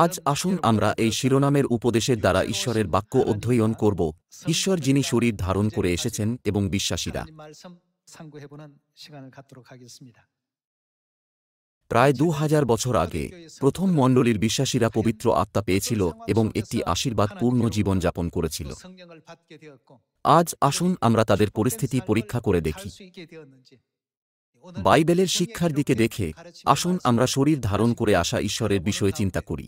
আজ আসুন আমরা এই শিরোনামের উপদেশের দ্বারা ঈশ্বরের বাক্য অধ্যয়ন করব, ঈশ্বর যিনি শরীর ধারণ করে এসেছেন এবং বিশ্বাসীরা। প্রায় 2000 বছর আগে প্রথম মণ্ডলীর বিশ্বাসীরা পবিত্র আত্মা পেয়েছিল এবং একটি আশীর্বাদপূর্ণ জীবনযাপন করেছিল। আজ আসুন আমরা তাদের পরিস্থিতি পরীক্ষা করে দেখি। বাইবেলের শিক্ষার দিকে দেখে আসুন আমরা শরীর ধারণ করে আসা ঈশ্বরের বিষয়ে চিন্তা করি।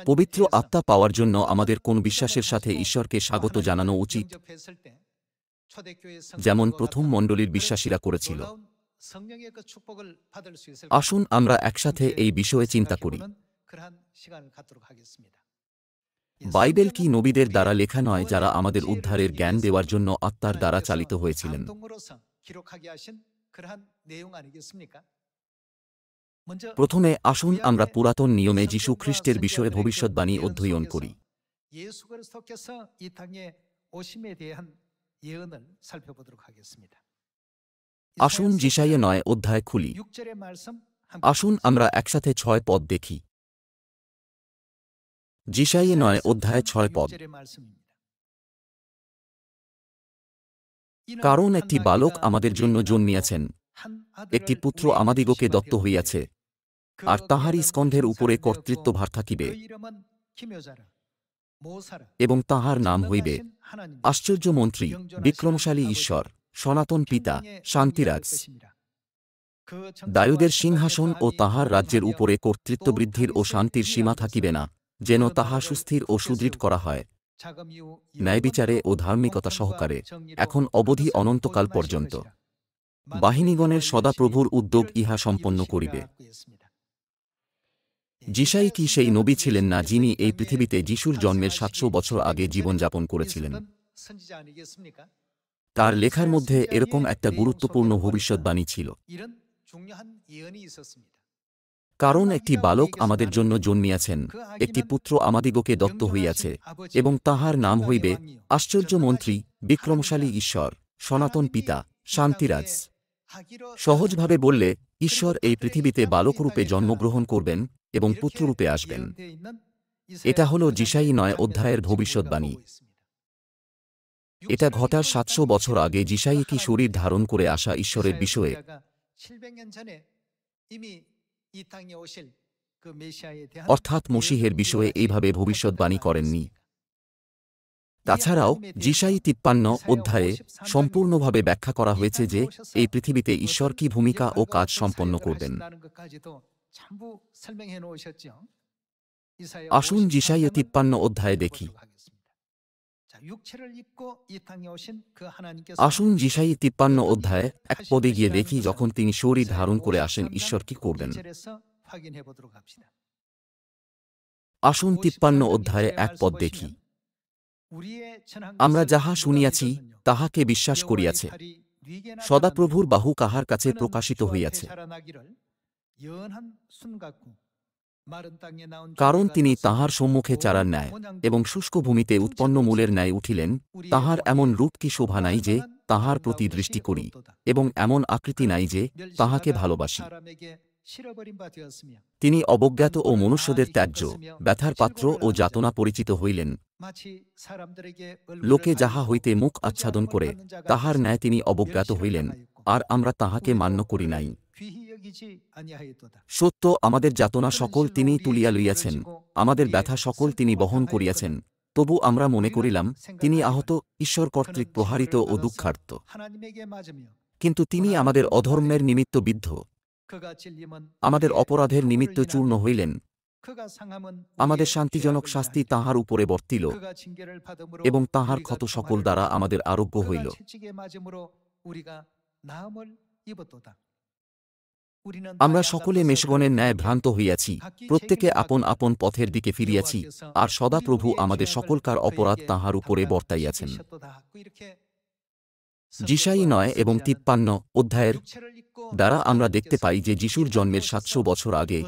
পবিত্র আত্মা পাওয়ার জন্য আমাদের কোন বিশ্বাসের সাথে ঈশ্বরকে স্বাগত জানানো উচিত, যেমন প্রথম মণ্ডলীর বিশ্বাসীরা করেছিল? আসুন আমরা একসাথে এই বিষয়ে চিন্তা করি। বাইবেল কি নবীদের দ্বারা লেখা নয়, যারা আমাদের উদ্ধারের জ্ঞান দেওয়ার জন্য আত্মার দ্বারা চালিত হয়েছিলেন? প্রথমে আসুন আমরা পুরাতন নিয়মে যীশু খ্রিস্টের বিষয়ে ভবিষ্যদ্বাণী অধ্যয়ন করি। আসুন যিশাইয়া 9 অধ্যায় খুলি। আসুন আমরা একসাথে 6 পদ দেখি। যিশাইয়া 9 অধ্যায় 6 পদ। কারণ একটি বালক আমাদের জন্য জন্মিয়াছেন, একটি পুত্র আমাদিগকে দত্ত হইয়াছে, আর তাঁহারই স্কন্ধের উপরে কর্তৃত্বভার থাকিবে, এবং তাঁহার নাম হইবে আশ্চর্যমন্ত্রী, বিক্রমশালী ঈশ্বর, সনাতন পিতা, শান্তিরাজ। দায়ুদের সিংহাসন ও তাঁহার রাজ্যের উপরে কর্তৃত্ব বৃদ্ধির ও শান্তির সীমা থাকিবে না, যেন তাহা সুস্থির ও সুদৃঢ় করা হয় ন্যায়বিচারে ও ধার্মিকতা সহকারে, এখন অবধি অনন্তকাল পর্যন্ত। বাহিনীগণের সদাপ্রভুর উদ্যোগ ইহা সম্পন্ন করিবে। যিশাই কি সেই নবী ছিলেন না, যিনি এই পৃথিবীতে যিশুর জন্মের 700 বছর আগে জীবনযাপন করেছিলেন? তার লেখার মধ্যে এরকম একটা গুরুত্বপূর্ণ ভবিষ্যদ্বাণী ছিল। কারণ একটি বালক আমাদের জন্য জন্মিয়াছেন, একটি পুত্র আমাদিগকে দত্ত হইয়াছে, এবং তাঁহার নাম হইবে আশ্চর্যমন্ত্রী, বিক্রমশালী ঈশ্বর, সনাতন পিতা, শান্তিরাজ। সহজভাবে বললে, ঈশ্বর এই পৃথিবীতে বালকরূপে জন্মগ্রহণ করবেন এবং পুত্ররূপে আসবেন। এটা হল যিশাই 9 অধ্যায়ের ভবিষ্যদ্বাণী। এটা ঘটার 700 বছর আগে যিশাই কি শরীর ধারণ করে আসা ঈশ্বরের বিষয়ে, অর্থাৎ মসীহের বিষয়ে এইভাবে ভবিষ্যদ্বাণী করেননি। তাছাড়াও যিশাই 53 অধ্যায়ে সম্পূর্ণভাবে ব্যাখ্যা করা হয়েছে যে এই পৃথিবীতে ঈশ্বর কি ভূমিকা ও কাজ সম্পন্ন করবেন। আসুন যিশাইয়া 53 অধ্যায়ে দেখি। আসুন যিশাই 53 অধ্যায়ে 1 পদে গিয়ে দেখি, যখন তিনি শরীর ধারণ করে আসেন ঈশ্বর কি করবেন। আসুন 53 অধ্যায়ে 1 পদ দেখি। আমরা যাহা শুনিয়াছি তাহাকে বিশ্বাস করিয়াছে, সদাপ্রভুর বাহু কাহার কাছে প্রকাশিত হইয়াছে। কারণ তিনি তাঁহার সম্মুখে চারার ন্যায় এবং শুষ্ক ভূমিতে উৎপন্ন মূলের ন্যায় উঠিলেন। তাহার এমন রূপ কি শোভা নাই যে তাহার প্রতি দৃষ্টি করি, এবং এমন আকৃতি নাই যে তাহাকে ভালোবাসি। তিনি অবজ্ঞাত ও মনুষ্যদের ত্যায্য, ব্যথার পাত্র ও যাতনা পরিচিত হইলেন। লোকে যাহা হইতে মুখ আচ্ছাদন করে, তাহার ন্যায় তিনি অবজ্ঞাত হইলেন, আর আমরা তাহাকে মান্য করি নাই। সত্য, আমাদের যাতনা সকল তিনি তুলিয়া লইয়াছেন, আমাদের ব্যথা সকল তিনি বহন করিয়াছেন। তবু আমরা মনে করিলাম তিনি আহত, ঈশ্বর কর্তৃক প্রহারিত ও দুঃখার্ত। কিন্তু তিনি আমাদের অধর্মের নিমিত্ত বিদ্ধ, আমাদের অপরাধের নিমিত্ত চূর্ণ হইলেন। আমাদের শান্তিজনক শাস্তি তাঁহার উপরে বর্তিল, এবং তাঁহার ক্ষত সকল দ্বারা আমাদের আরোগ্য হইল। আমরা সকলে মেষগণের ন্যায় ভ্রান্ত হইয়াছি, প্রত্যেকে আপন আপন পথের দিকে ফিরিয়াছি, আর সদাপ্রভু আমাদের সকলকার অপরাধ তাঁহার উপরে বর্তাইয়াছেন। যিশাই 9 এবং 53 অধ্যায়ের দ্বারা আমরা দেখতে পাই যে যিশুর জন্মের 700 বছর আগে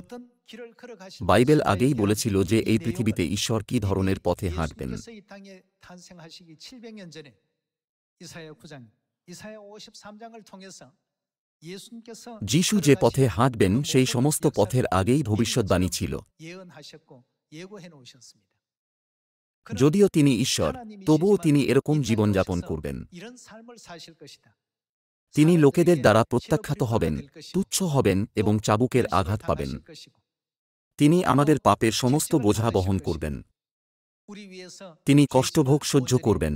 বাইবেল আগেই বলেছিল যে এই পৃথিবীতে ঈশ্বর কি ধরনের পথে হাঁটবেন। যিশু যে পথে হাঁটবেন সেই সমস্ত পথের আগেই ভবিষ্যদ্বাণী ছিল। যদিও তিনি ঈশ্বর, তবুও তিনি এরকম জীবনযাপন করবেন। তিনি লোকেদের দ্বারা প্রত্যাখ্যাত হবেন, তুচ্ছ হবেন এবং চাবুকের আঘাত পাবেন। তিনি আমাদের পাপের সমস্ত বোঝা বহন করবেন। তিনি কষ্টভোগ সহ্য করবেন।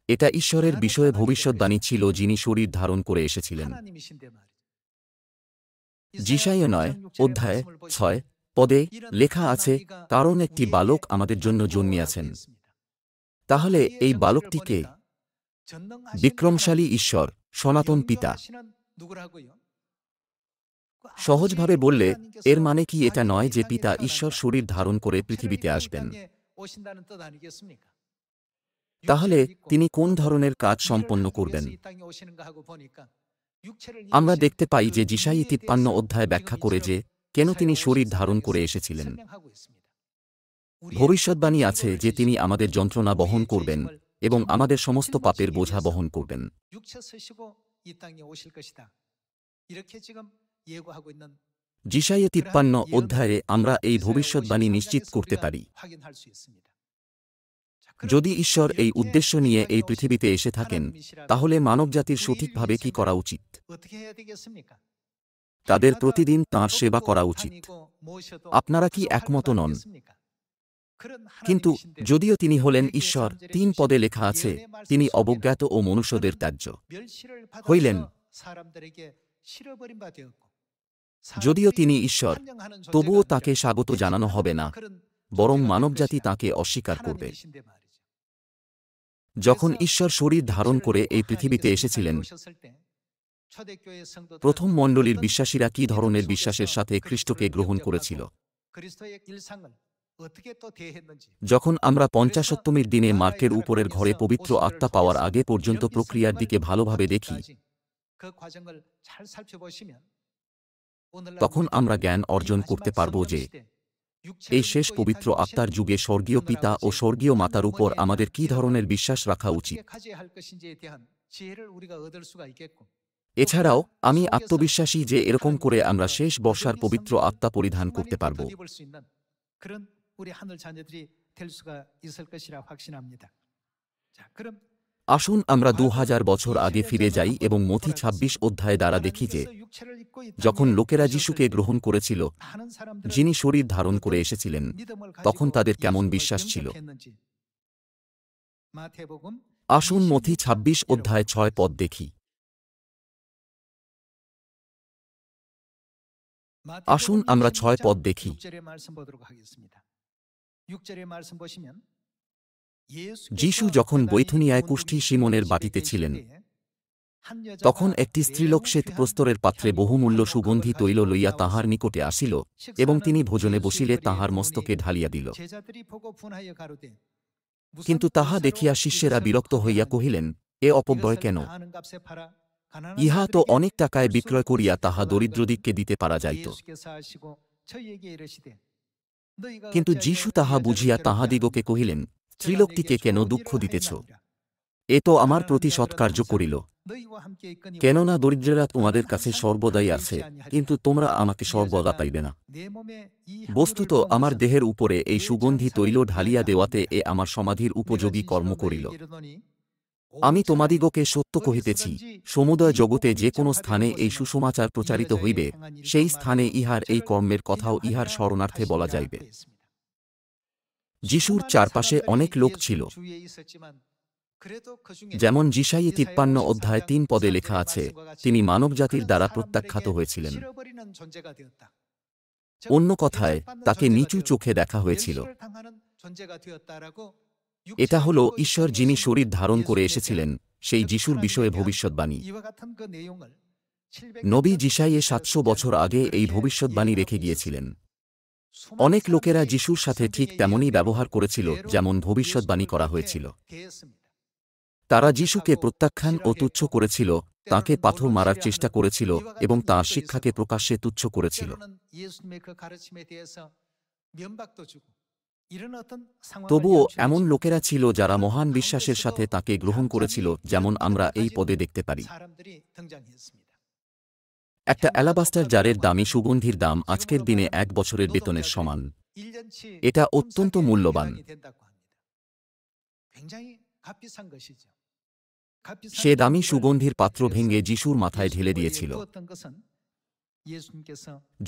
এটা ঈশ্বরের বিষয়ে ভবিষ্যদ্বাণী ছিল, যিনি শরীর ধারণ করে এসেছিলেন। যিশাইয়া 9 অধ্যায় 6 পদে লেখা আছে, কারণ একটি বালক আমাদের জন্য জন্মিয়াছেন। তাহলে এই বালকটি কে? বিক্রমশালী ঈশ্বর, সনাতন পিতা। সহজভাবে বললে এর মানে কি এটা নয় যে পিতা ঈশ্বর শরীর ধারণ করে পৃথিবীতে আসবেন? তাহলে তিনি কোন ধরনের কাজ সম্পন্ন করবেন? আমরা দেখতে পাই যে যিশাইয়া 53 অধ্যায় ব্যাখ্যা করে যে কেন তিনি শরীর ধারণ করে এসেছিলেন। ভবিষ্যদ্বাণী আছে যে তিনি আমাদের যন্ত্রণা বহন করবেন এবং আমাদের সমস্ত পাপের বোঝা বহন করবেন। যিশাইয়া 53 অধ্যায়ে আমরা এই ভবিষ্যদ্বাণী নিশ্চিত করতে পারি। যদি ঈশ্বর এই উদ্দেশ্য নিয়ে এই পৃথিবীতে এসে থাকেন, তাহলে মানবজাতির সঠিকভাবে কি করা উচিত? তাদের প্রতিদিন তাঁর সেবা করা উচিত। আপনারা কি একমত নন? কিন্তু যদিও তিনি হলেন ঈশ্বর, 3 পদে লেখা আছে, তিনি অবজ্ঞাত ও মনুষ্যদের ত্যায্য হইলেন। যদিও তিনি ঈশ্বর, তবুও তাকে স্বাগত জানানো হবে না, বরং মানবজাতি তাকে অস্বীকার করবে। যখন ঈশ্বর শরীর ধারণ করে এই পৃথিবীতে এসেছিলেন, প্রথম মণ্ডলীর বিশ্বাসীরা কি ধরনের বিশ্বাসের সাথে খ্রিস্টকে গ্রহণ করেছিল? যখন আমরা পঞ্চাশোত্তমীর দিনে মার্কের উপরের ঘরে পবিত্র আত্মা পাওয়ার আগে পর্যন্ত প্রক্রিয়ার দিকে ভালোভাবে দেখি, তখন আমরা জ্ঞান অর্জন করতে পারব যে এই শেষ পবিত্র আত্মার যুগে স্বর্গীয় পিতা ও স্বর্গীয় মাতার উপর আমাদের কি ধরনের বিশ্বাস রাখা উচিত। এছাড়াও আমি আত্মবিশ্বাসী যে এরকম করে আমরা শেষ বর্ষার পবিত্র আত্মা পরিধান করতে পারব। আসুন আমরা 2000 বছর আগে ফিরে যাই এবং মথি 26 অধ্যায় দ্বারা দেখি যে যখন লোকেরা যিশুকে গ্রহণ করেছিল, যিনি শরীর ধারণ করে এসেছিলেন, তখন তাদের কেমন বিশ্বাস ছিল। আসুন মথি 26 অধ্যায় 6 পদ দেখি। আসুন আমরা 6 পদ দেখি। যিশু যখন বৈথুনিয়ায় কুষ্ঠী সিমনের বাটিতে ছিলেন, তখন একটি স্ত্রীলোক শ্বেত প্রস্তরের পাত্রে বহুমূল্য সুগন্ধি তৈল লইয়া তাঁহার নিকটে আসিল, এবং তিনি ভোজনে বসিলে তাঁহার মস্তকে ঢালিয়া দিল। কিন্তু তাহা দেখিয়া শিষ্যেরা বিরক্ত হইয়া কহিলেন, এ অপব্যয় কেন? ইহা তো অনেক টাকায় বিক্রয় করিয়া তাহা দরিদ্রদিগকে দিতে পারা যাইত। কিন্তু যিশু তাহা বুঝিয়া তাহাদিগকে কহিলেন, স্ত্রীলোকটিকে কেন দুঃখ দিতেছ? এ তো আমার প্রতি সৎকার্য করিল। কেননা দরিদ্রেরা তোমাদের কাছে সর্বদাই আছে, কিন্তু তোমরা আমাকে সর্বদা পাইবে না। বস্তুত আমার দেহের উপরে এই সুগন্ধি তৈল ঢালিয়া দেওয়াতে এ আমার সমাধির উপযোগী কর্ম করিল। আমি তোমাদিগকে সত্য কহিতেছি, সমুদয় জগতে যে কোনো স্থানে এই সুসমাচার প্রচারিত হইবে, সেই স্থানে ইহার এই কর্মের কথাও ইহার স্মরণার্থে বলা যাইবে। যিশুর চারপাশে অনেক লোক ছিল, যেমন যিশাইয়া 53 অধ্যায় 3 পদে লেখা আছে, তিনি মানবজাতির দ্বারা প্রত্যাখ্যাত হয়েছিলেন। অন্য কথায়, তাকে নিচু চোখে দেখা হয়েছিল। এটা হল ঈশ্বর যিনি শরীর ধারণ করে এসেছিলেন, সেই যিশুর বিষয়ে ভবিষ্যদ্বাণী। নবী যিশাইয়া 700 বছর আগে এই ভবিষ্যদ্বাণী রেখে গিয়েছিলেন। অনেক লোকেরা যিশুর সাথে ঠিক তেমনই ব্যবহার করেছিল যেমন ভবিষ্যদ্বাণী করা হয়েছিল। তারা যিশুকে প্রত্যাখ্যান ও তুচ্ছ করেছিল, তাঁকে পাথর মারার চেষ্টা করেছিল এবং তাঁর শিক্ষাকে প্রকাশ্যে তুচ্ছ করেছিল। তবুও এমন লোকেরা ছিল যারা মহান বিশ্বাসের সাথে তাকে গ্রহণ করেছিল, যেমন আমরা এই পদে দেখতে পারি। একটা অ্যালাবাস্টার জারের দামি সুগন্ধির দাম আজকের দিনে 1 বছরের বেতনের সমান। এটা অত্যন্ত মূল্যবান। সে দামি সুগন্ধির পাত্র ভেঙে যিশুর মাথায় ঢেলে দিয়েছিল।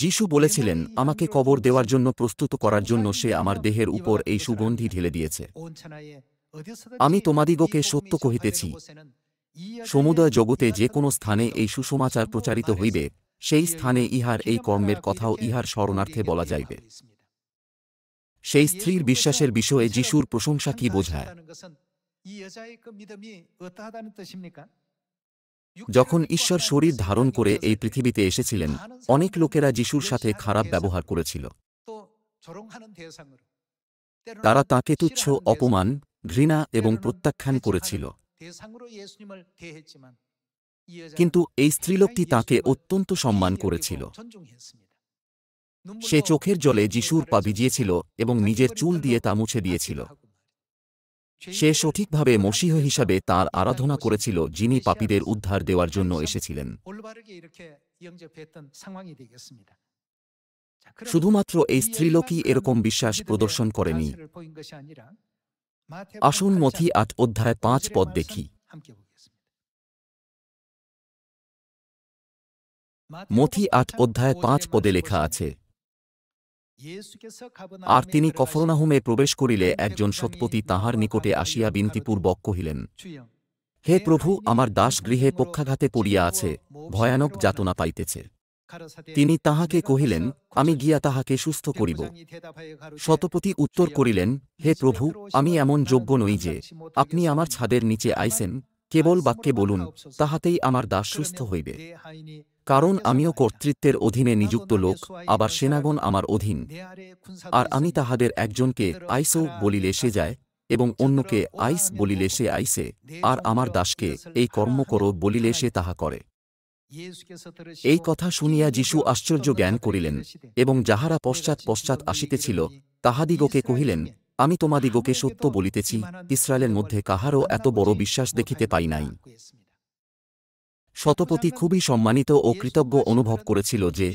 যিশু বলেছিলেন, আমাকে কবর দেওয়ার জন্য প্রস্তুত করার জন্য সে আমার দেহের উপর এই সুগন্ধি ঢেলে দিয়েছে। আমি তোমাদিগকে সত্য কহিতেছি, সমুদয় জগতে যে কোনো স্থানে এই সুসমাচার প্রচারিত হইবে, সেই স্থানে ইহার এই কর্মের কথাও ইহার স্মরণার্থে বলা যাইবে। সেই স্ত্রীর বিশ্বাসের বিষয়ে যিশুর প্রশংসা কি বোঝায়? যখন ঈশ্বর শরীর ধারণ করে এই পৃথিবীতে এসেছিলেন, অনেক লোকেরা যিশুর সাথে খারাপ ব্যবহার করেছিল। তারা তাঁকে তুচ্ছ, অপমান, ঘৃণা এবং প্রত্যাখ্যান করেছিল। কিন্তু এই স্ত্রীলোকটি তাঁকে অত্যন্ত সম্মান করেছিল। সে চোখের জলে যিশুর পা ভিজিয়েছিল এবং নিজের চুল দিয়ে তা মুছে দিয়েছিল। সে সঠিকভাবে মসীহ হিসাবে তাঁর আরাধনা করেছিল, যিনি পাপীদের উদ্ধার দেওয়ার জন্য এসেছিলেন। শুধুমাত্র এই স্ত্রীলোকই এরকম বিশ্বাস প্রদর্শন করেনি। আসুন মথি 8 অধ্যায় 5 পদ দেখি। মথি 8 অধ্যায় 5 পদে লেখা আছে, আর তিনি কফরনাহুমে প্রবেশ করিলে একজন সৎপতি তাঁহার নিকটে আসিয়া বিনতিপূর্বক কহিলেন, হে প্রভু, আমার দাস গৃহে পক্ষাঘাতে পড়িয়া আছে, ভয়ানক যাতনা পাইতেছে। তিনি তাহাকে কহিলেন, আমি গিয়া তাহাকে সুস্থ করিব। শতপতি উত্তর করিলেন, হে প্রভু, আমি এমন যোগ্য নই যে আপনি আমার ছাদের নিচে আইসেন, কেবল বাক্যে বলুন, তাহাতেই আমার দাস সুস্থ হইবে। কারণ আমিও কর্তৃত্বের অধীনে নিযুক্ত লোক, আবার সেনাগণ আমার অধীন। আর আমি তাহাদের একজনকে আইসো বলিলে সে যায়, এবং অন্যকে আইস বলিলে সে আইসে, আর আমার দাসকে এই কর্ম করো বলিলে সে তাহা করে। এই কথা শুনিয়া যিশু আশ্চর্য জ্ঞান করিলেন, এবং যাহারা পশ্চাৎ পশ্চাৎ আসিতেছিল তাহাদিগকে কহিলেন, আমি তোমাদিগকে সত্য বলিতেছি, ইসরায়েলের মধ্যে কাহারও এত বড় বিশ্বাস দেখিতে পাই নাই। শতপতি খুবই সম্মানিত ও কৃতজ্ঞ অনুভব করেছিল যে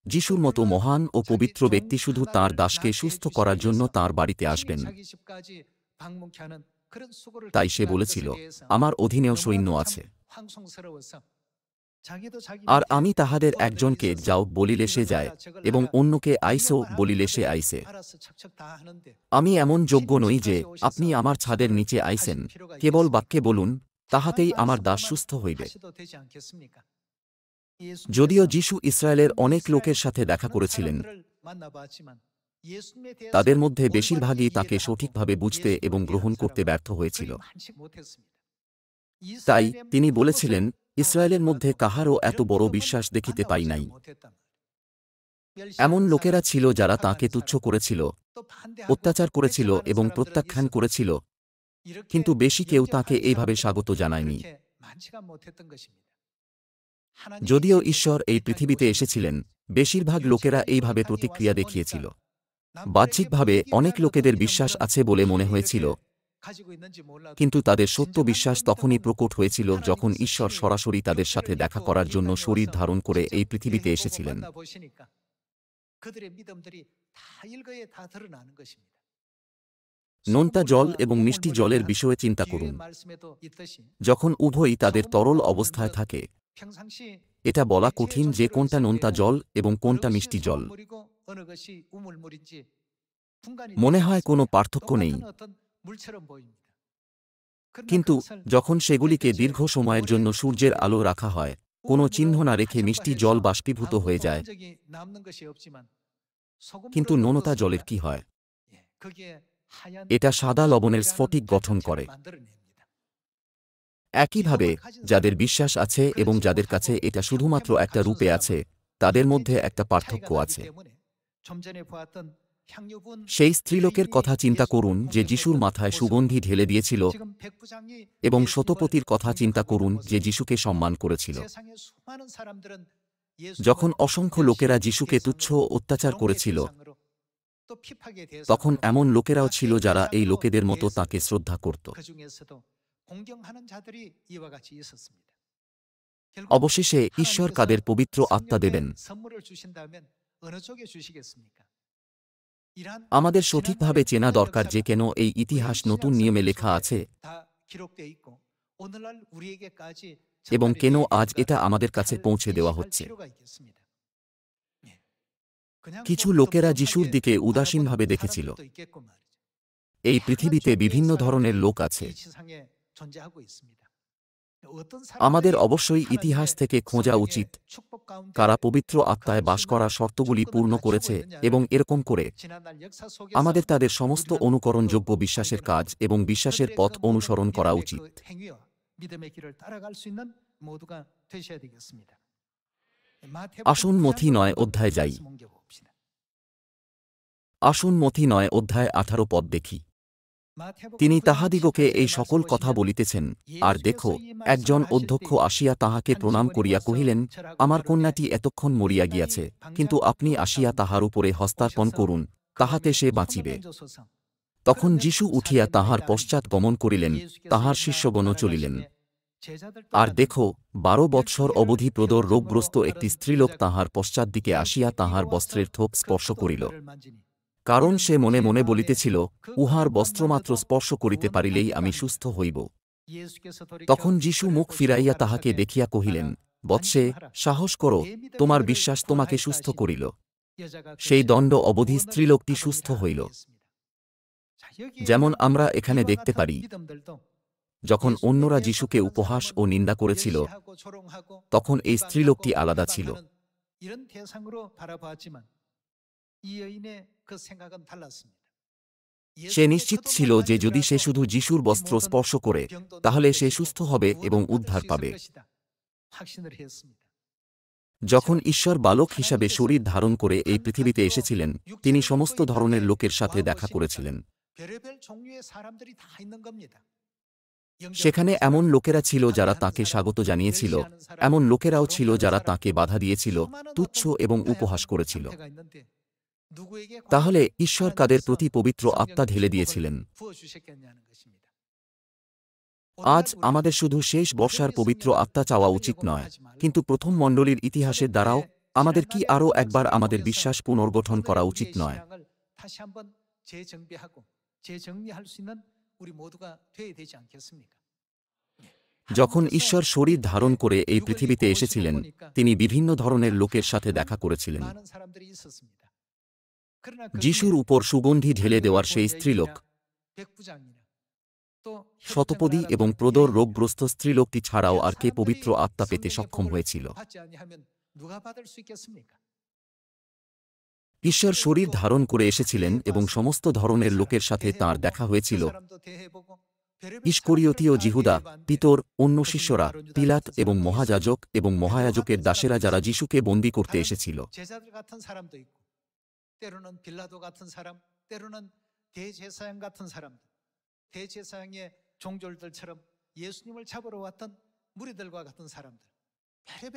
যিশুর মতো মহান ও পবিত্র ব্যক্তি শুধু তাঁর দাসকে সুস্থ করার জন্য তাঁর বাড়িতে আসবেন। তাই সে বলেছিল, আমার অধীনেও সৈন্য আছে, আর আমি তাহাদের একজনকে যাও বলিলে সে যায়, এবং অন্যকে আইসো বলিলে সে আইসে। আমি এমন যোগ্য নই যে আপনি আমার ছাদের নিচে আইসেন, কেবল বাক্যে বলুন, তাহাতেই আমার দাস সুস্থ হইবে। যদিও যিশু ইসরায়েলের অনেক লোকের সাথে দেখা করেছিলেন, তাদের মধ্যে বেশিরভাগই তাকে সঠিকভাবে বুঝতে এবং গ্রহণ করতে ব্যর্থ হয়েছিল। তাই তিনি বলেছিলেন, ইসরায়েলের মধ্যে কাহারও এত বড় বিশ্বাস দেখিতে পাই নাই। এমন লোকেরা ছিল যারা তাঁকে তুচ্ছ করেছিল, অত্যাচার করেছিল এবং প্রত্যাখ্যান করেছিল, কিন্তু বেশি কেউ তাঁকে এইভাবে স্বাগত জানায়নি। যদিও ঈশ্বর এই পৃথিবীতে এসেছিলেন, বেশিরভাগ লোকেরা এইভাবে প্রতিক্রিয়া দেখিয়েছিল। বাহ্যিকভাবে অনেক লোকেদের বিশ্বাস আছে বলে মনে হয়েছিল, কিন্তু তাদের সত্য বিশ্বাস তখনই প্রকট হয়েছিল যখন ঈশ্বর সরাসরি তাদের সাথে দেখা করার জন্য শরীর ধারণ করে এই পৃথিবীতে এসেছিলেন। নোনতা জল এবং মিষ্টি জলের বিষয়ে চিন্তা করুন। যখন উভয়ই তাদের তরল অবস্থায় থাকে, এটা বলা কঠিন যে কোনটা নোনতা জল এবং কোনটা মিষ্টি জল। মনে হয় কোনো পার্থক্য নেই, কিন্তু যখন সেগুলিকে দীর্ঘ সময়ের জন্য সূর্যের আলো রাখা হয়, কোনো চিহ্ন না রেখে মিষ্টি জল বাষ্পীভূত হয়ে যায়। কিন্তু নোনতা জলের কি হয়? এটা সাদা লবণের স্ফটিক গঠন করে। একইভাবে যাদের বিশ্বাস আছে এবং যাদের কাছে এটা শুধুমাত্র একটা রূপে আছে, তাদের মধ্যে একটা পার্থক্য আছে। সেই স্ত্রীলোকের কথা চিন্তা করুন যে যিশুর মাথায় সুগন্ধি ঢেলে দিয়েছিল, এবং শতপতির কথা চিন্তা করুন যে যিশুকে সম্মান করেছিল। যখন অসংখ্য লোকেরা যিশুকে তুচ্ছ ও অত্যাচার করেছিল, তখন এমন লোকেরাও ছিল যারা এই লোকেদের মতো তাকে শ্রদ্ধা করত। অবশেষে ঈশ্বর কাদের পবিত্র আত্মা দেবেন? আমাদের সঠিকভাবে চেনা দরকার যে কেন এই ইতিহাস নতুন নিয়মে লেখা আছে এবং কেন আজ এটা আমাদের কাছে পৌঁছে দেওয়া হচ্ছে। কিছু লোকেরা যিশুর দিকে উদাসীনভাবে দেখেছিল। এই পৃথিবীতে বিভিন্ন ধরনের লোক আছে। আমাদের অবশ্যই ইতিহাস থেকে খোঁজা উচিত কারা পবিত্র আত্মায় বাস করার শর্তগুলি পূর্ণ করেছে এবং এরকম করে আমাদের তাদের সমস্ত অনুকরণযোগ্য বিশ্বাসের কাজ এবং বিশ্বাসের পথ অনুসরণ করা উচিত। আসুন মথি 9 অধ্যায় যাই। আসুন মথি 9 অধ্যায় 18 পদ দেখি। তিনি তাহাদিগকে এই সকল কথা বলিতেছেন, আর দেখো, একজন অধ্যক্ষ আসিয়া তাহাকে প্রণাম করিয়া কহিলেন, আমার কন্যাটি এতক্ষণ মরিয়া গিয়াছে, কিন্তু আপনি আসিয়া তাহার উপরে হস্তার্পণ করুন, তাহাতে সে বাঁচিবে। তখন যীশু উঠিয়া তাহার পশ্চাৎ গমন করিলেন, তাহার শিষ্যগণ চলিলেন। আর দেখো, 12 বৎসর অবধি প্রদর রোগগ্রস্ত একটি স্ত্রীলোক তাহার পশ্চাৎ দিকে আসিয়া তাহার বস্ত্রের থোপ স্পর্শ করিল, কারণ সে মনে মনে বলিতেছিল, উহার বস্ত্রমাত্র স্পর্শ করিতে পারিলেই আমি সুস্থ হইব। তখন যীশু মুখ ফিরাইয়া তাহাকে দেখিয়া কহিলেন, বৎসে, সাহস করো, তোমার বিশ্বাস তোমাকে সুস্থ করিল। সেই দণ্ড অবধি স্ত্রীলোকটি সুস্থ হইল। যেমন আমরা এখানে দেখতে পারি, যখন অন্যরা যীশুকে উপহাস ও নিন্দা করেছিল, তখন এই স্ত্রীলোকটি আলাদা ছিল। সে নিশ্চিত ছিল যে যদি সে শুধু যীশুর বস্ত্র স্পর্শ করে, তাহলে সে সুস্থ হবে এবং উদ্ধার পাবে। যখন ঈশ্বর বালক হিসাবে শরীর ধারণ করে এই পৃথিবীতে এসেছিলেন, তিনি সমস্ত ধরনের লোকের সাথে দেখা করেছিলেন। সেখানে এমন লোকেরা ছিল যারা তাকে স্বাগত জানিয়েছিল, এমন লোকেরাও ছিল যারা তাকে বাধা দিয়েছিল, তুচ্ছ এবং উপহাস করেছিল। তাহলে ঈশ্বর কাদের প্রতি পবিত্র আত্মা ঢেলে দিয়েছিলেন? আজ আমাদের শুধু শেষ বর্ষার পবিত্র আত্মা চাওয়া উচিত নয়, কিন্তু প্রথম মণ্ডলীর ইতিহাসের দ্বারাও আমাদের কি আরও একবার আমাদের বিশ্বাস পুনর্গঠন করা উচিত নয়? যখন ঈশ্বর শরীর ধারণ করে এই পৃথিবীতে এসেছিলেন, তিনি বিভিন্ন ধরনের লোকের সাথে দেখা করেছিলেন। যিশুর উপর সুগন্ধি ঢেলে দেওয়ার সেই স্ত্রীলোক, শতপদী এবং প্রদর রোগগ্রস্ত স্ত্রীলোকটি ছাড়াও আর কে পবিত্র আত্মা পেতে সক্ষম হয়েছিল? ঈশ্বর শরীর ধারণ করে এসেছিলেন এবং সমস্ত ধরনের লোকের সাথে তাঁর দেখা হয়েছিল। ইস্করিয়তীয় জিহুদা, পিতর, অন্য শিষ্যরা, পিলাত এবং মহায়াজকের দাসেরা যারা যিশুকে বন্দী করতে এসেছিল।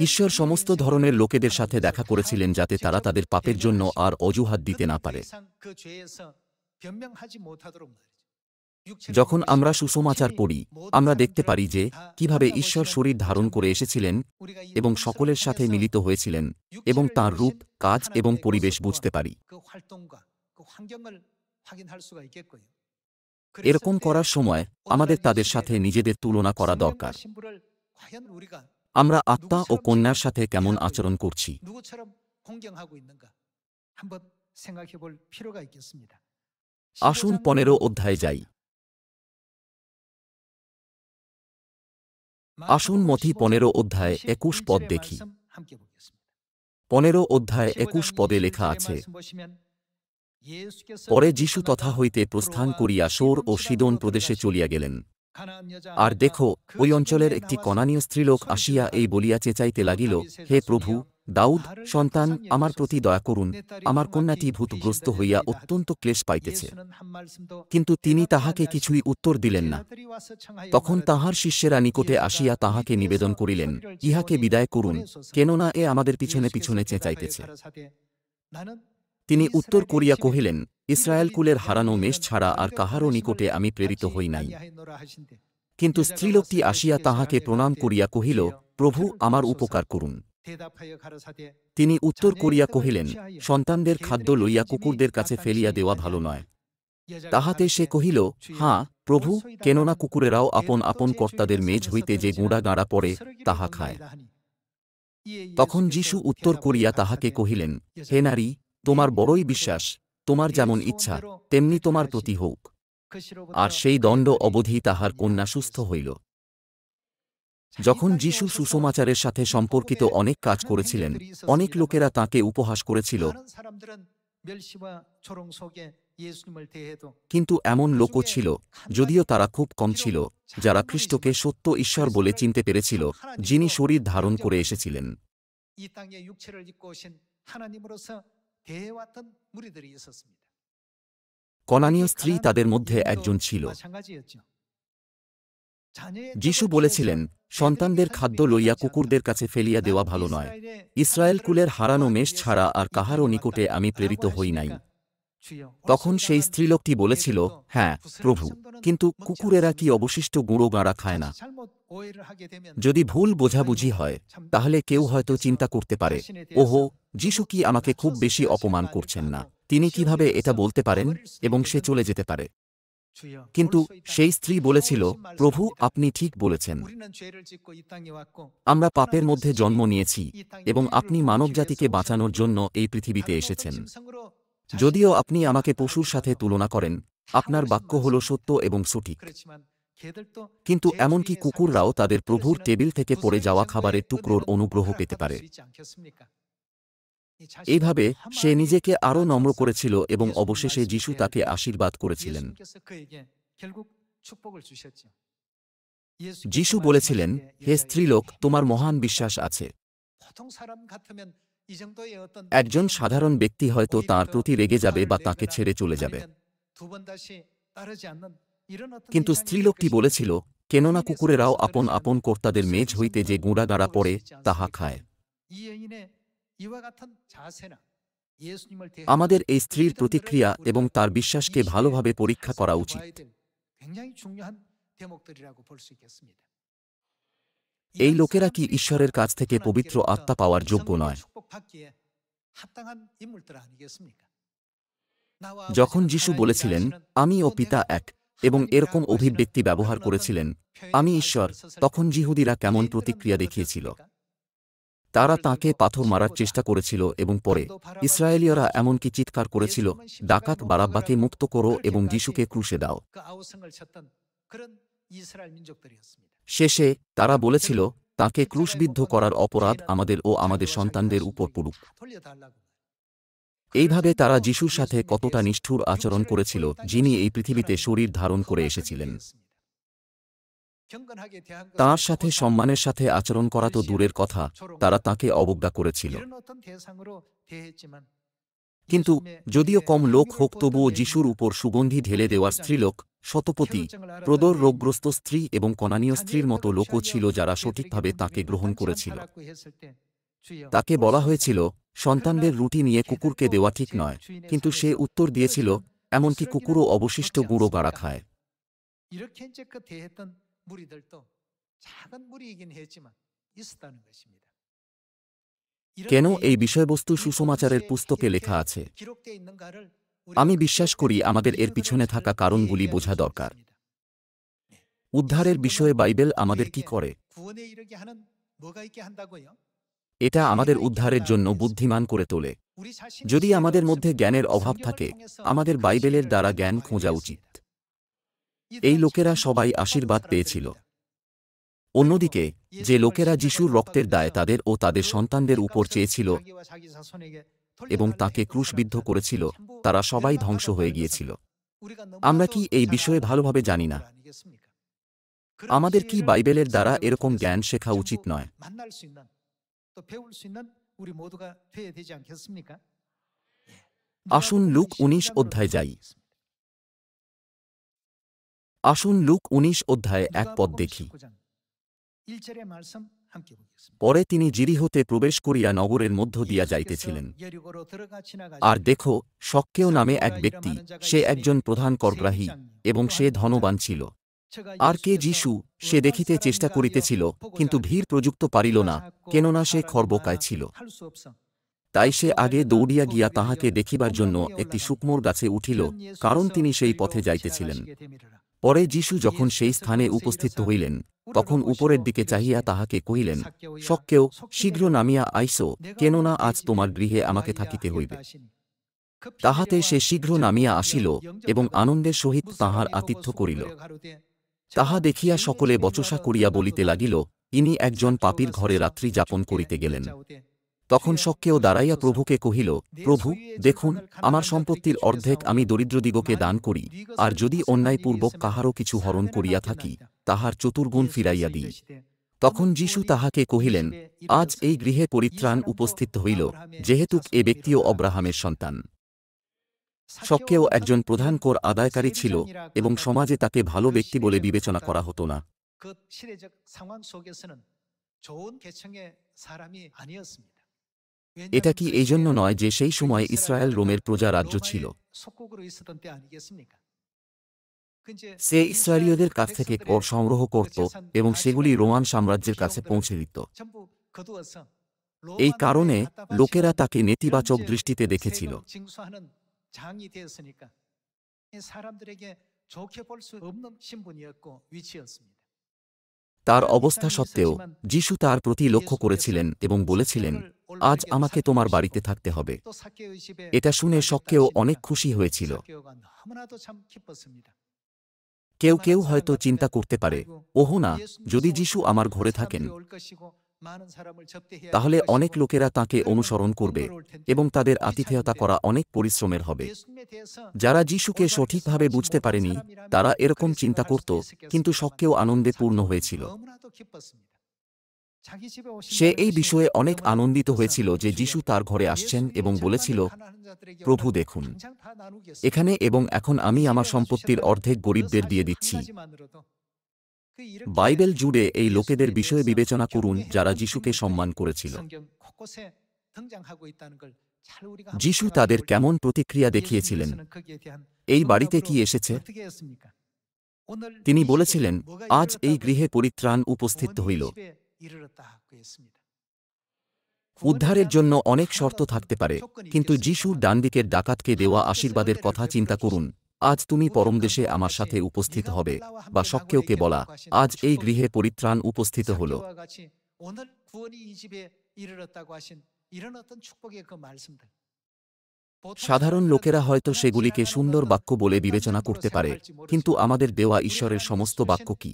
ঈশ্বর সমস্ত ধরনের লোকেদের সাথে দেখা করেছিলেন যাতে তারা তাদের পাপের জন্য আর অজুহাত দিতে না পারে। যখন আমরা সুসমাচার পড়ি, আমরা দেখতে পারি যে কিভাবে ঈশ্বর শরীর ধারণ করে এসেছিলেন এবং সকলের সাথে মিলিত হয়েছিলেন এবং তাঁর রূপ, কাজ এবং পরিবেশ বুঝতে পারি। এরকম করার সময় আমাদের তাদের সাথে নিজেদের তুলনা করা দরকার। আমরা আত্মা ও কন্যার সাথে কেমন আচরণ করছি? আসুন 15 অধ্যায়ে যাই। আসুন মথি 15 অধ্যায় 21 পদ দেখি। 15 অধ্যায় 21 পদে লেখা আছে, পরে যীশু তথা হইতে প্রস্থান করিয়া সোর ও সিদোন প্রদেশে চলিয়া গেলেন। আর দেখো, ওই অঞ্চলের একটি কনানীয় স্ত্রীলোক আসিয়া এই বলিয়া চেঁচাইতে লাগিল, হে প্রভু, দাউদ সন্তান, আমার প্রতি দয়া করুন, আমার কন্যাটি ভূতগ্রস্ত হইয়া অত্যন্ত ক্লেশ পাইতেছে। কিন্তু তিনি তাহাকে কিছুই উত্তর দিলেন না। তখন তাহার শিষ্যেরা নিকটে আসিয়া তাহাকে নিবেদন করিলেন, ইহাকে বিদায় করুন, কেননা এ আমাদের পিছনে পিছনে চেঁচাইতেছে। তিনি উত্তর করিয়া কহিলেন, ইসরায়েল কুলের হারানো মেষ ছাড়া আর কাহারও নিকটে আমি প্রেরিত হই নাই। কিন্তু স্ত্রীলোকটি আসিয়া তাহাকে প্রণাম করিয়া কহিল, প্রভু, আমার উপকার করুন। তিনি উত্তর করিয়া কহিলেন, সন্তানদের খাদ্য লইয়া কুকুরদের কাছে ফেলিয়া দেওয়া ভালো নয়। তাহাতে সে কহিল, হাঁ প্রভু, কেননা কুকুরেরাও আপন আপন কর্তাদের মেজ হইতে যে গুঁড়া গাঁড়া পড়ে তাহা খায়। তখন যীশু উত্তর করিয়া তাহাকে কহিলেন, হে নারী, তোমার বড়ই বিশ্বাস, তোমার যেমন ইচ্ছা তেমনি তোমার প্রতি হউক। আর সেই দণ্ড অবধি তাহার কন্যা সুস্থ হইল। যখন যীশু সুসমাচারের সাথে সম্পর্কিত অনেক কাজ করেছিলেন, অনেক লোকেরা তাঁকে উপহাস করেছিল, কিন্তু এমন লোকও ছিল, যদিও তারা খুব কম ছিল, যারা খ্রিস্টকে সত্য ঈশ্বর বলে চিনতে পেরেছিল, যিনি শরীর ধারণ করে এসেছিলেন। কনানীয় স্ত্রী তাদের মধ্যে একজন ছিল। যীশু বলেছিলেন, সন্তানদের খাদ্য লইয়া কুকুরদের কাছে ফেলিয়া দেওয়া ভালো নয়। ইসরায়েল কুলের হারানো মেষ ছাড়া আর কাহারও নিকটে আমি প্রেরিত হই নাই। তখন সেই স্ত্রীলোকটি বলেছিল, হ্যাঁ প্রভু, কিন্তু কুকুরেরা কি অবশিষ্ট গুঁড়ো গাঁড়া খায় না? যদি ভুল বোঝাবুঝি হয়, তাহলে কেউ হয়তো চিন্তা করতে পারে, ওহো, যীশু কি আমাকে খুব বেশি অপমান করছেন না? তিনি কিভাবে এটা বলতে পারেন? এবং সে চলে যেতে পারে। কিন্তু সেই স্ত্রী বলেছিল, প্রভু, আপনি ঠিক বলেছেন। আমরা পাপের মধ্যে জন্ম নিয়েছি, এবং আপনি মানবজাতিকে বাঁচানোর জন্য এই পৃথিবীতে এসেছেন। যদিও আপনি আমাকে পশুর সাথে তুলনা করেন, আপনার বাক্য হল সত্য এবং সঠিক। কিন্তু এমনকি কুকুররাও তাদের প্রভুর টেবিল থেকে পড়ে যাওয়া খাবারের টুকরোর অনুগ্রহ পেতে পারে। এইভাবে সে নিজেকে আরও নম্র করেছিল এবং অবশেষে যীশু তাকে আশীর্বাদ করেছিলেন। যীশু বলেছিলেন, হে স্ত্রীলোক, তোমার মহান বিশ্বাস আছে। একজন সাধারণ ব্যক্তি হয়তো তাঁর প্রতি রেগে যাবে বা তাকে ছেড়ে চলে যাবে। কিন্তু স্ত্রীলোকটি বলেছিল, কেননা কুকুরেরাও আপন আপন কর্তাদের মেজ হইতে যে গুঁড়া গাঁড়া পড়ে তাহা খায়। আমাদের এই স্ত্রীর প্রতিক্রিয়া এবং তার বিশ্বাসকে ভালোভাবে পরীক্ষা করা উচিত। এই লোকেরা কি ঈশ্বরের কাছ থেকে পবিত্র আত্মা পাওয়ার যোগ্য নয়? যখন যীশু বলেছিলেন, আমি ও পিতা এক, এবং এরকম অভিব্যক্তি ব্যবহার করেছিলেন, আমি ঈশ্বর, তখন যিহুদিরা কেমন প্রতিক্রিয়া দেখিয়েছিল? তারা তাঁকে পাথর মারার চেষ্টা করেছিল এবং পরে ইসরায়েলীয়রা এমনকি চিৎকার করেছিল, ডাকাত বারাব্বাকে মুক্ত করো এবং যিশুকে ক্রুশে দাও। শেষে তারা বলেছিল, তাঁকে ক্রুশবিদ্ধ করার অপরাধ আমাদের ও আমাদের সন্তানদের উপর পড়ুক। এইভাবে তারা যিশুর সাথে কতটা নিষ্ঠুর আচরণ করেছিল, যিনি এই পৃথিবীতে শরীর ধারণ করে এসেছিলেন। তাঁর সাথে সম্মানের সাথে আচরণ করা তো দূরের কথা, তারা তাঁকে অবজ্ঞা করেছিল। কিন্তু যদিও কম লোক হোক, তবুও যিশুর উপর সুগন্ধি ঢেলে দেওয়া স্ত্রীলোক, শতপতি, প্রদর রোগগ্রস্ত স্ত্রী এবং কনানীয় স্ত্রীর মতো লোকও ছিল যারা সঠিকভাবে তাঁকে গ্রহণ করেছিল। তাকে বলা হয়েছিল, সন্তানদের রুটি নিয়ে কুকুরকে দেওয়া ঠিক নয়, কিন্তু সে উত্তর দিয়েছিল, এমনকি কুকুরও অবশিষ্ট গুঁড়ো গাঁড়া খায়। কেন এই বিষয়বস্তু সুসমাচারের পুস্তকে লেখা আছে? আমি বিশ্বাস করি আমাদের এর পিছনে থাকা কারণগুলি বোঝা দরকার। উদ্ধারের বিষয়ে বাইবেল আমাদের কি করে? এটা আমাদের উদ্ধারের জন্য বুদ্ধিমান করে তোলে। যদি আমাদের মধ্যে জ্ঞানের অভাব থাকে, আমাদের বাইবেলের দ্বারা জ্ঞান খোঁজা উচিত। এই লোকেরা সবাই আশীর্বাদ পেয়েছিল। অন্যদিকে যে লোকেরা যিশুর রক্তের দায় তাদের ও তাদের সন্তানদের উপর চেয়েছিল এবং তাকে ক্রুশবিদ্ধ করেছিল, তারা সবাই ধ্বংস হয়ে গিয়েছিল। আমরা কি এই বিষয়ে ভালোভাবে জানি না? আমাদের কি বাইবেলের দ্বারা এরকম জ্ঞান শেখা উচিত নয়? আসুন লুক 19 অধ্যায়ে যাই। আসুন লুক 19 অধ্যায়ে এক পদ দেখি। 1절의 말씀 함께 보겠습니다. পরে তিনি জিরিহোতে প্রবেশ করিয়া নগরের মধ্য দিয়া যাইতেছিলেন। আর দেখো, শক্কেও নামে এক ব্যক্তি, সে একজন প্রধান করগ্রাহী, এবং সে ধনবান ছিল। আর কে যিশু, সে দেখিতে চেষ্টা করিতেছিল, কিন্তু ভিড় প্রযুক্ত পারিল না, কেননা সে খর্বকায় ছিল। তাই সে আগে দৌড়িয়া গিয়া তাহাকে দেখিবার জন্য একটি শুকমোর গাছে উঠিল, কারণ তিনি সেই পথে যাইতেছিলেন। পরে যিশু যখন সেই স্থানে উপস্থিত হইলেন, তখন উপরের দিকে চাহিয়া তাহাকে কহিলেন, শক্কেও, শীঘ্র নামিয়া আইসো, কেননা আজ তোমার গৃহে আমাকে থাকিতে হইবে। তাহাতে সে শীঘ্র নামিয়া আসিল, এবং আনন্দের সহিত তাহার আতিথ্য করিল। তাহা দেখিয়া সকলে বচসা করিয়া বলিতে লাগিল, ইনি একজন পাপীর ঘরে রাত্রি যাপন করিতে গেলেন। তখন শক্কেও দাঁড়াইয়া প্রভুকে কহিল, প্রভু, দেখুন, আমার সম্পত্তির অর্ধেক আমি দরিদ্রদিগকে দান করি, আর যদি অন্যায়পূর্বক কাহারও কিছু হরণ করিয়া থাকি, তাহার চতুর্গুণ ফিরাইয়া দিই। তখন যিশু তাহাকে কহিলেন, আজ এই গৃহে পরিত্রাণ উপস্থিত হইল, যেহেতুক এ ব্যক্তিও অব্রাহামের সন্তান। শক্কেও একজন প্রধান কর আদায়কারী ছিল, এবং সমাজে তাকে ভালো ব্যক্তি বলে বিবেচনা করা হতো না। এটা কি এই জন্য নয় যে সেই সময়ে ইসরায়েল রোমের প্রজা রাজ্য ছিল? সে ইসরায়েলীয়দের কাছ থেকে কর সংগ্রহ করত এবং সেগুলি রোমান সাম্রাজ্যের কাছে পৌঁছে দিত। এই কারণে লোকেরা তাকে নেতিবাচক দৃষ্টিতে দেখেছিল। তার অবস্থা সত্ত্বেও যিশু তার প্রতি লক্ষ্য করেছিলেন এবং বলেছিলেন, আজ আমাকে তোমার বাড়িতে থাকতে হবে। এটা শুনে শক্কেও অনেক খুশি হয়েছিল। কেউ কেউ হয়তো চিন্তা করতে পারে, ওহো না, যদি যিশু আমার ঘরে থাকেন, তাহলে অনেক লোকেরা তাঁকে অনুসরণ করবে এবং তাদের আতিথেয়তা করা অনেক পরিশ্রমের হবে। যারা যিশুকে সঠিকভাবে বুঝতে পারেনি, তারা এরকম চিন্তা করত, কিন্তু শক্কেও আনন্দে পূর্ণ হয়েছিল। সে এই বিষয়ে অনেক আনন্দিত হয়েছিল যে যিশু তার ঘরে আসছেন এবং বলেছিল, প্রভু দেখুন, এখানে এবং এখন আমি আমার সম্পত্তির অর্ধেক গরিবদের দিয়ে দিচ্ছি। বাইবেল জুড়ে এই লোকেদের বিষয়ে বিবেচনা করুন যারা যিশুকে সম্মান করেছিল। যিশু তাদের কেমন প্রতিক্রিয়া দেখিয়েছিলেন? এই বাড়িতে কি এসেছে? তিনি বলেছিলেন, আজ এই গৃহে পরিত্রাণ উপস্থিত হইল। উদ্ধারের জন্য অনেক শর্ত থাকতে পারে, কিন্তু যিশুর ডানদিকের ডাকাতকে দেওয়া আশীর্বাদের কথা চিন্তা করুন, আজ তুমি পরমদেশে আমার সাথে উপস্থিত হবে, বা শক্কেওকে বলা, আজ এই গৃহে পরিত্রাণ উপস্থিত হল। সাধারণ লোকেরা হয়তো সেগুলিকে সুন্দর বাক্য বলে বিবেচনা করতে পারে, কিন্তু আমাদের দেওয়া ঈশ্বরের সমস্ত বাক্য কি?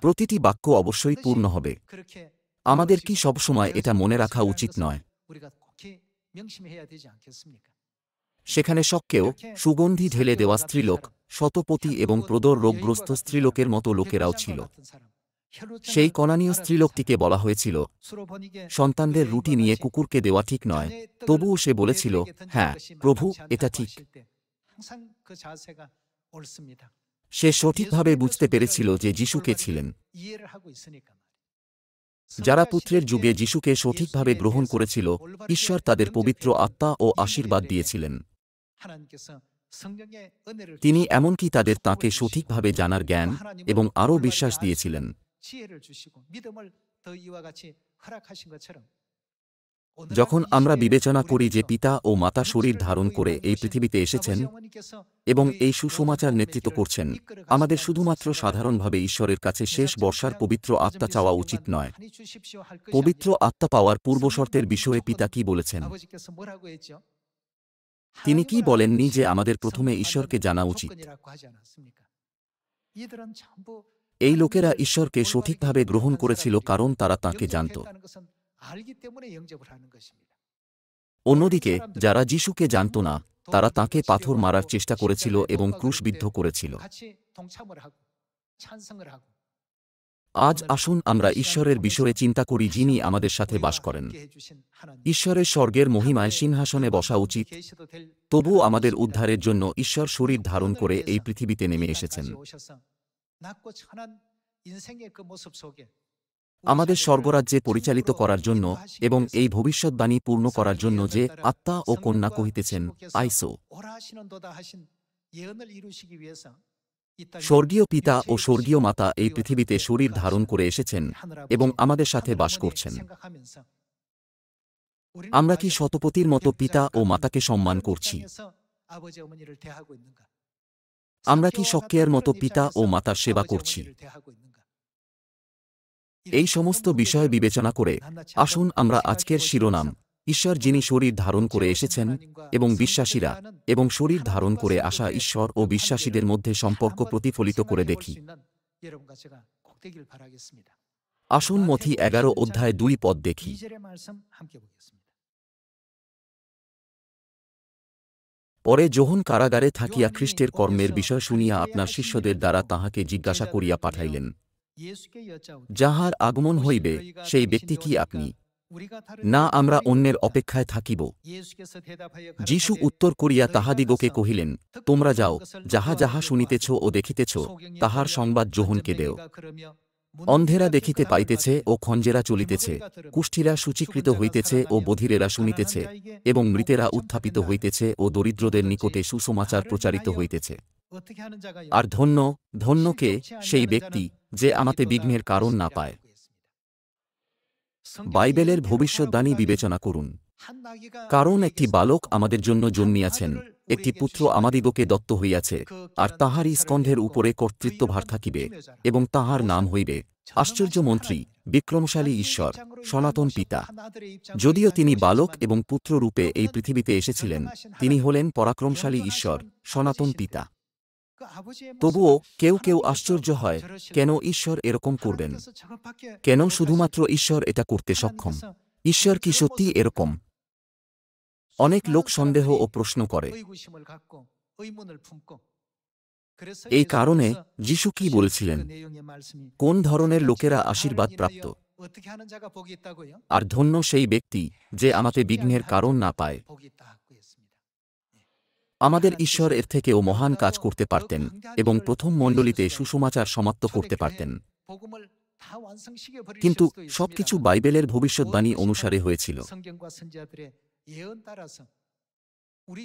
প্রতিটি বাক্য অবশ্যই পূর্ণ হবে। আমাদের কি সবসময় এটা মনে রাখা উচিত নয়? সেখানে শক্কেও সুগন্ধি ঢেলে দেওয়া স্ত্রীলোক, শতপতি এবং প্রদর রোগগ্রস্ত স্ত্রীলোকের মতো লোকেরাও ছিল। সেই কনানীয় স্ত্রীলোকটিকে বলা হয়েছিল, সন্তানদের রুটি নিয়ে কুকুরকে দেওয়া ঠিক নয়, তবুও সে বলেছিল, হ্যাঁ প্রভু, এটা ঠিক। সে সঠিকভাবে বুঝতে পেরেছিল যে যিশু কে ছিলেন। যারা পুত্রের যুগে যিশুকে সঠিকভাবে গ্রহণ করেছিল, ঈশ্বর তাদের পবিত্র আত্মা ও আশীর্বাদ দিয়েছিলেন। তিনি এমনকি তাদের তাঁকে সঠিকভাবে জানার জ্ঞান এবং আরও বিশ্বাস দিয়েছিলেন। যখন আমরা বিবেচনা করি যে পিতা ও মাতা শরীর ধারণ করে এই পৃথিবীতে এসেছেন এবং এই সুসমাচার নেতৃত্ব করছেন, আমাদের শুধুমাত্র সাধারণভাবে ঈশ্বরের কাছে শেষ বর্ষার পবিত্র আত্মা চাওয়া উচিত নয়। পবিত্র আত্মা পাওয়ার পূর্বশর্তের বিষয়ে পিতা কি বলেছেন? তিনি কি বলেননি যে আমাদের প্রথমে ঈশ্বরকে জানা উচিত? এই লোকেরা ঈশ্বরকে সঠিকভাবে গ্রহণ করেছিল কারণ তারা তাঁকে জানত। অন্যদিকে যারা যিশুকে জানত না, তারা তাঁকে পাথর মারার চেষ্টা করেছিল এবং ক্রুশবিদ্ধ করেছিল। আজ আসুন আমরা ঈশ্বরের বিষয়ে চিন্তা করি যিনি আমাদের সাথে বাস করেন। ঈশ্বরের স্বর্গের মহিমায় সিংহাসনে বসা উচিত, তবুও আমাদের উদ্ধারের জন্য ঈশ্বর শরীর ধারণ করে এই পৃথিবীতে নেমে এসেছেন। 인생의 그 모습 속에 আমাদের স্বর্গরাজ্যে পরিচালিত করার জন্য এবং এই ভবিষ্যৎবাণী পূর্ণ করার জন্য যে আত্মা ও কন্যা কহিতেছেন আইসো। 오라 하시는도다 하신 예언을 이루시기 위해서 이 땅에 স্বর্গীয় পিতা ও স্বর্গীয় মাতা এই পৃথিবীতে শরীর ধারণ করে এসেছেন এবং আমাদের সাথে বাস করছেন। 생각하면서 আমরা কি শতপতির মতো পিতা ও মাতাকে সম্মান করছি? 아버지 어머니를 대하고 있는가? আমরা কি শক্কের মতো পিতা ও মাতার সেবা করছি? এই সমস্ত বিষয় বিবেচনা করে আসুন আমরা আজকের শিরোনাম ঈশ্বর যিনি শরীর ধারণ করে এসেছেন এবং বিশ্বাসীরা এবং শরীর ধারণ করে আসা ঈশ্বর ও বিশ্বাসীদের মধ্যে সম্পর্ক প্রতিফলিত করে দেখি। আসুন মথি 11 অধ্যায় 2 পদ দেখি। পরে যোহন কারাগারে থাকিয়া খ্রিস্টের কর্মের বিষয় শুনিয়া আপনার শিষ্যদের দ্বারা তাহাকে জিজ্ঞাসা করিয়া পাঠাইলেন, যাহার আগমন হইবে সেই ব্যক্তি কি আপনি, না আমরা অন্যের অপেক্ষায় থাকিব? যীশু উত্তর করিয়া তাহাদিগকে কহিলেন, তোমরা যাও, যাহা যাহা শুনিতেছ ও দেখিতেছ তাহার সংবাদ যোহনকে দেও। অন্ধেরা দেখিতে পাইতেছে ও খঞ্জেরা চলিতেছে, কুষ্ঠীরা সূচীকৃত হইতেছে ও বধিরেরা শুনিতেছে, এবং মৃতেরা উত্থাপিত হইতেছে ও দরিদ্রদের নিকটে সুসমাচার প্রচারিত হইতেছে। আর ধন্য ধন্য কে সেই ব্যক্তি যে আমাতে বিঘ্নের কারণ না পায়। বাইবেলের ভবিষ্যদ্বাণী বিবেচনা করুন। কারণ একটি বালক আমাদের জন্য জন্মিয়াছেন, একটি পুত্র আমাদিগকে দত্ত হইয়াছে, আর তাহারই স্কন্ধের উপরে কর্তৃত্বভার থাকিবে, এবং তাহার নাম হইবে আশ্চর্যমন্ত্রী, বিক্রমশালী ঈশ্বর, সনাতন পিতা। যদিও তিনি বালক এবং পুত্র রূপে এই পৃথিবীতে এসেছিলেন, তিনি হলেন পরাক্রমশালী ঈশ্বর, সনাতন পিতা। তবুও কেউ কেউ আশ্চর্য হয়, কেন ঈশ্বর এরকম করবেন? কেন শুধুমাত্র ঈশ্বর এটা করতে সক্ষম? ঈশ্বর কি সত্যি এরকম? অনেক লোক সন্দেহ ও প্রশ্ন করে। এই কারণে যীশু কি বলেছিলেন? কোন ধরনের লোকেরা আশীর্বাদ প্রাপ্ত? আর ধন্য সেই ব্যক্তি যে আমাতে বিঘ্নের কারণ না পায়। আমাদের ঈশ্বর এর থেকেও মহান কাজ করতে পারতেন এবং প্রথম মণ্ডলীতে সুসমাচার সমাপ্ত করতে পারতেন, কিন্তু সবকিছু বাইবেলের ভবিষ্যদ্বাণী অনুসারে হয়েছিল।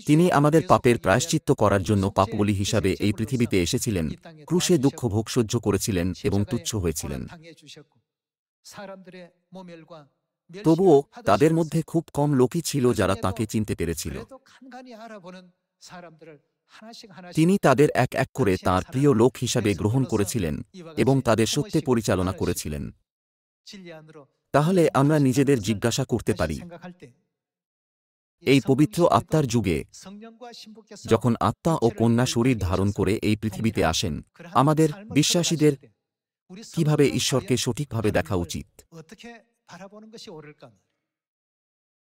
তিনি আমাদের পাপের প্রায়শ্চিত্ত করার জন্য পাপবলি হিসাবে এই পৃথিবীতে এসেছিলেন, ক্রুশে দুঃখ ভোগ সহ্য করেছিলেন এবং তুচ্ছ হয়েছিলেন। তবুও তাদের মধ্যে খুব কম লোকই ছিল যারা তাঁকে চিনতে পেরেছিল। তিনি তাদের এক এক করে তাঁর প্রিয় লোক হিসাবে গ্রহণ করেছিলেন এবং তাদের সত্যে পরিচালনা করেছিলেন। তাহলে আমরা নিজেদের জিজ্ঞাসা করতে পারি, এই পবিত্র আত্মার যুগে যখন আত্মা ও কন্যা শরীর ধারণ করে এই পৃথিবীতে আসেন, আমাদের বিশ্বাসীদের কিভাবে ঈশ্বরকে সঠিকভাবে দেখা উচিত?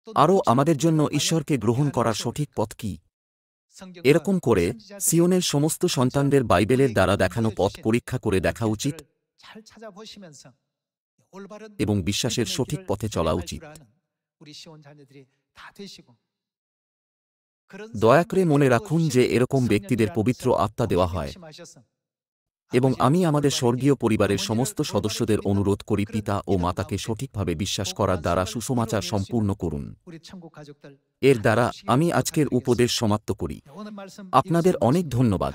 আরও আমাদের জন্য ঈশ্বরকে গ্রহণ করার সঠিক পথ কি? এরকম করে সিওনের সমস্ত সন্তানদের বাইবেলের দ্বারা দেখানো পথ পরীক্ষা করে দেখা উচিত এবং বিশ্বাসের সঠিক পথে চলা উচিত। দয়া করে মনে রাখুন যে এরকম ব্যক্তিদের পবিত্র আত্মা দেওয়া হয়, এবং আমি আমাদের স্বর্গীয় পরিবারের সমস্ত সদস্যদের অনুরোধ করি পিতা ও মাতাকে সঠিকভাবে বিশ্বাস করার দ্বারা সুসমাচার সম্পূর্ণ করুন। এর দ্বারা আমি আজকের উপদেশ সমাপ্ত করি। আপনাদের অনেক ধন্যবাদ।